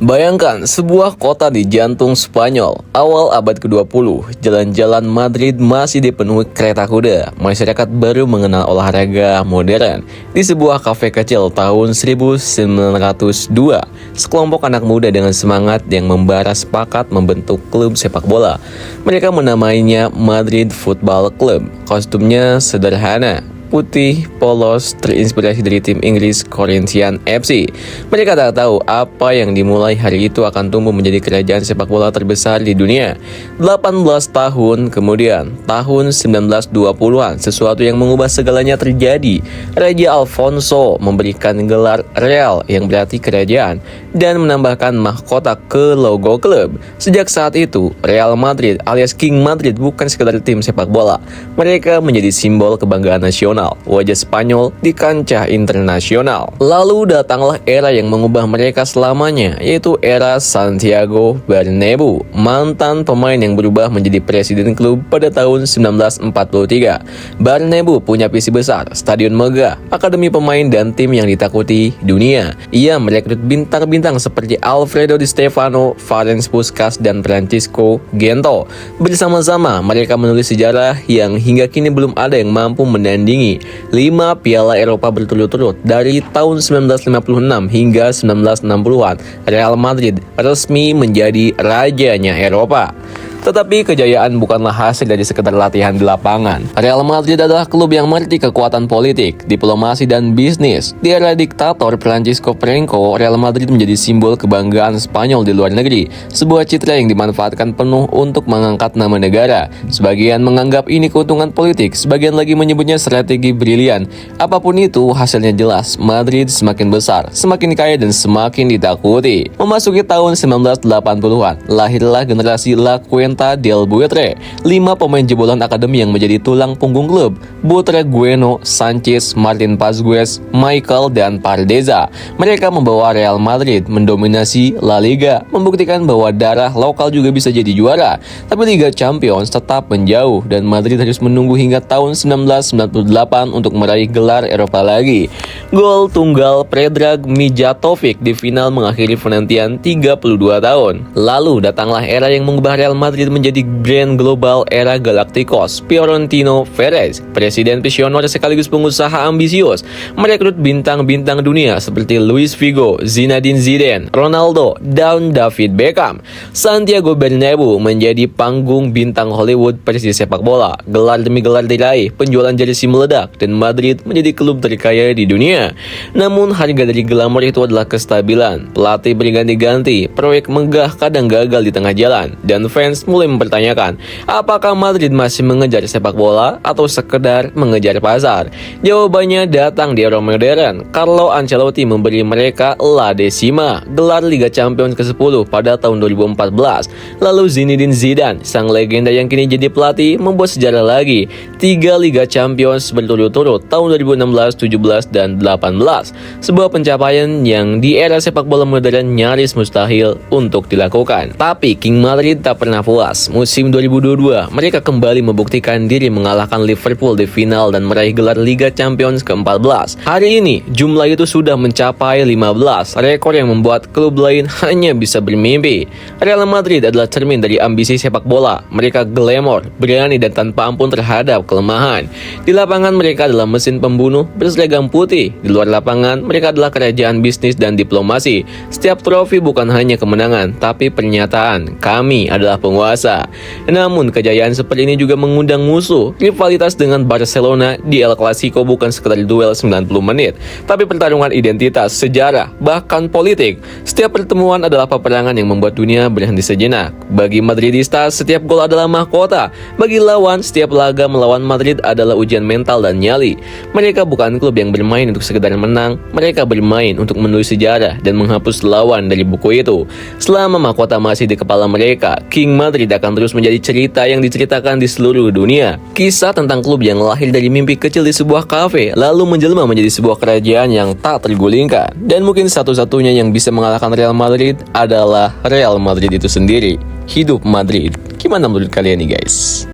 Bayangkan sebuah kota di jantung Spanyol, awal abad ke-20, jalan-jalan Madrid masih dipenuhi kereta kuda. Masyarakat baru mengenal olahraga modern. Di sebuah kafe kecil tahun 1902, sekelompok anak muda dengan semangat yang membara sepakat membentuk klub sepak bola. Mereka menamainya Madrid Football Club. Kostumnya sederhana, putih polos, terinspirasi dari tim Inggris Corinthians FC. Mereka tak tahu apa yang dimulai hari itu akan tumbuh menjadi kerajaan sepak bola terbesar di dunia. 18 tahun kemudian, tahun 1920-an, sesuatu yang mengubah segalanya terjadi. Raja Alfonso memberikan gelar Real yang berarti kerajaan dan menambahkan mahkota ke logo klub. Sejak saat itu, Real Madrid alias King Madrid bukan sekedar tim sepak bola. Mereka menjadi simbol kebanggaan nasional, wajah Spanyol di kancah internasional. Lalu datanglah era yang mengubah mereka selamanya, yaitu era Santiago Bernabeu, mantan pemain yang berubah menjadi presiden klub pada tahun 1943. Bernabeu punya visi besar, stadion megah, akademi pemain dan tim yang ditakuti dunia. Ia merekrut bintang-bintang seperti Alfredo Di Stefano, Ferenc Puskás, dan Francisco Gento. Bersama-sama mereka menulis sejarah yang hingga kini belum ada yang mampu menandingi. 5 Piala Eropa berturut-turut dari tahun 1956 hingga 1960-an. Real Madrid resmi menjadi rajanya Eropa. Tetapi kejayaan bukanlah hasil dari sekedar latihan di lapangan. Real Madrid adalah klub yang mengerti kekuatan politik, diplomasi, dan bisnis. Di era diktator Francisco Franco, Real Madrid menjadi simbol kebanggaan Spanyol di luar negeri. Sebuah citra yang dimanfaatkan penuh untuk mengangkat nama negara. Sebagian menganggap ini keuntungan politik, sebagian lagi menyebutnya strategi brilian. Apapun itu, hasilnya jelas. Madrid semakin besar, semakin kaya, dan semakin ditakuti. Memasuki tahun 1980-an, lahirlah generasi La Cuenta del Buitre, 5 pemain jebolan akademi yang menjadi tulang punggung klub. Buitre, Bueno, Sanchez, Martin Pazquez, Michael, dan Pardeza. Mereka membawa Real Madrid mendominasi La Liga, membuktikan bahwa darah lokal juga bisa jadi juara. Tapi Liga Champions tetap menjauh dan Madrid harus menunggu hingga tahun 1998 untuk meraih gelar Eropa lagi. Gol tunggal Predrag Mijatovic di final mengakhiri penantian 32 tahun. Lalu datanglah era yang mengubah Real Madrid menjadi brand global, era Galacticos. Florentino Perez, presiden visioner sekaligus pengusaha ambisius, merekrut bintang-bintang dunia seperti Luis Figo, Zinedine Zidane, Ronaldo, dan David Beckham. Santiago Bernabeu menjadi panggung bintang Hollywood versi sepak bola. Gelar demi gelar diraih, penjualan jersey meledak, dan Madrid menjadi klub terkaya di dunia. Namun harga dari glamor itu adalah kestabilan. Pelatih berganti-ganti, proyek megah kadang gagal di tengah jalan, dan fans mulai mempertanyakan, apakah Madrid masih mengejar sepak bola atau sekedar mengejar pasar? Jawabannya datang di era modern. Carlo Ancelotti memberi mereka La Decima, gelar Liga Champions ke-10 pada tahun 2014. Lalu Zinedine Zidane, sang legenda yang kini jadi pelatih, membuat sejarah lagi. 3 Liga Champions berturut-turut tahun 2016, 17, dan 18. Sebuah pencapaian yang di era sepak bola modern nyaris mustahil untuk dilakukan. Tapi King Madrid tak pernah puas. Musim 2022, mereka kembali membuktikan diri mengalahkan Liverpool di final dan meraih gelar Liga Champions ke-14. Hari ini, jumlah itu sudah mencapai 15, rekor yang membuat klub lain hanya bisa bermimpi. Real Madrid adalah cermin dari ambisi sepak bola. Mereka glamor, berani, dan tanpa ampun terhadap kelemahan. Di lapangan mereka adalah mesin pembunuh berseragam putih. Di luar lapangan, mereka adalah kerajaan bisnis dan diplomasi. Setiap trofi bukan hanya kemenangan, tapi pernyataan, kami adalah penguasa. Namun kejayaan seperti ini juga mengundang musuh. Rivalitas dengan Barcelona di El Clasico bukan sekedar duel 90 menit, tapi pertarungan identitas, sejarah, bahkan politik. Setiap pertemuan adalah peperangan yang membuat dunia berhenti sejenak. Bagi Madridista, setiap gol adalah mahkota. Bagi lawan, setiap laga melawan Madrid adalah ujian mental dan nyali. Mereka bukan klub yang bermain untuk sekedar menang, mereka bermain untuk menulis sejarah dan menghapus lawan dari buku itu. Selama mahkota masih di kepala mereka, King Madrid akan terus menjadi cerita yang diceritakan di seluruh dunia. Kisah tentang klub yang lahir dari mimpi kecil di sebuah kafe, lalu menjelma menjadi sebuah kerajaan yang tak tergulingkan. Dan mungkin satu-satunya yang bisa mengalahkan Real Madrid adalah Real Madrid itu sendiri. Hidup Madrid. Gimana menurut kalian nih guys?